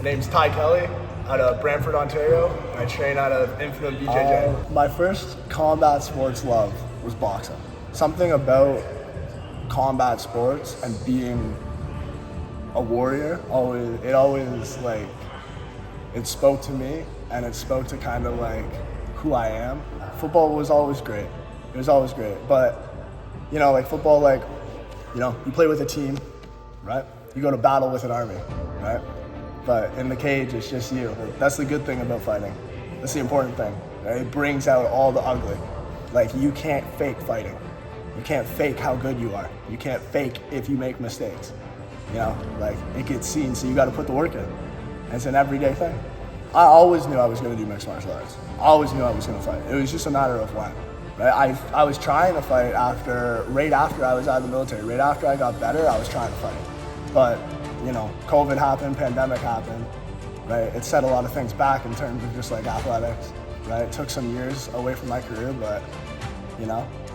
My name's Ty Kelly, out of Brantford, Ontario, and I train out of Infinite BJJ. My first combat sports love was boxing. Something about combat sports and being a warrior, it spoke to me, and it spoke to kind of like who I am. Football was always great. It was always great, but like football, you play with a team, right? You go to battle with an army, right? But in the cage, it's just you. That's the good thing about fighting. That's the important thing, right? It brings out all the ugly. Like, you can't fake fighting. You can't fake how good you are. You can't fake if you make mistakes. It gets seen, so you got to put the work in. And it's an everyday thing. I always knew I was going to do mixed martial arts. I always knew I was going to fight. It was just a matter of when. Right? I was trying to fight right after I was out of the military. Right after I got better, I was trying to fight. But, COVID happened, pandemic happened, right? It set a lot of things back in terms of just like athletics, right? It took some years away from my career, but,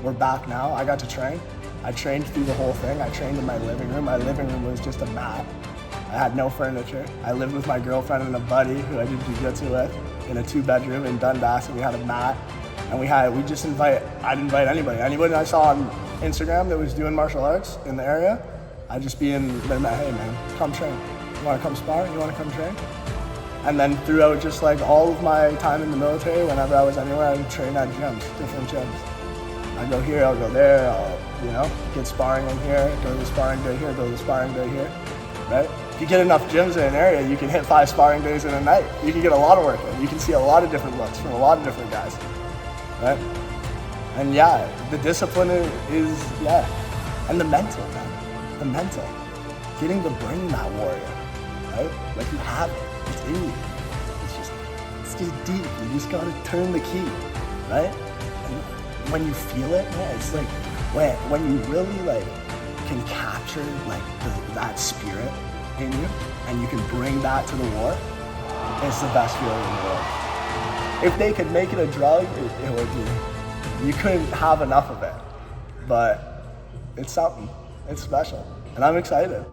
we're back now. I got to train. I trained through the whole thing. I trained in my living room. My living room was just a mat. I had no furniture. I lived with my girlfriend and a buddy who I did jiu-jitsu with in a 2-bedroom in Dundas, and we had a mat. And I'd invite anybody. Anybody I saw on Instagram that was doing martial arts in the area, I'd just be in their mat, hey man, come train. You wanna come spar? You wanna come train? And then throughout just like all of my time in the military, whenever I was anywhere, I would train at gyms, different gyms. I'd go here, I'll go there, I'll, get sparring in here, go to the sparring day here, go to the sparring day here, right? If you get enough gyms in an area, you can hit 5 sparring days in a night. You can get a lot of work in. You can see a lot of different looks from a lot of different guys, right? And the discipline is and the mental, man. The mental. Getting to bring that warrior, right? Like, you have it. It's in you. It's just deep. You just gotta turn the key, right? And when you feel it, man, it's like when you really can capture that spirit in you, and you can bring that to the war, it's the best feeling in the world. If they could make it a drug, it would be. You couldn't have enough of it, but it's something. It's special, and I'm excited.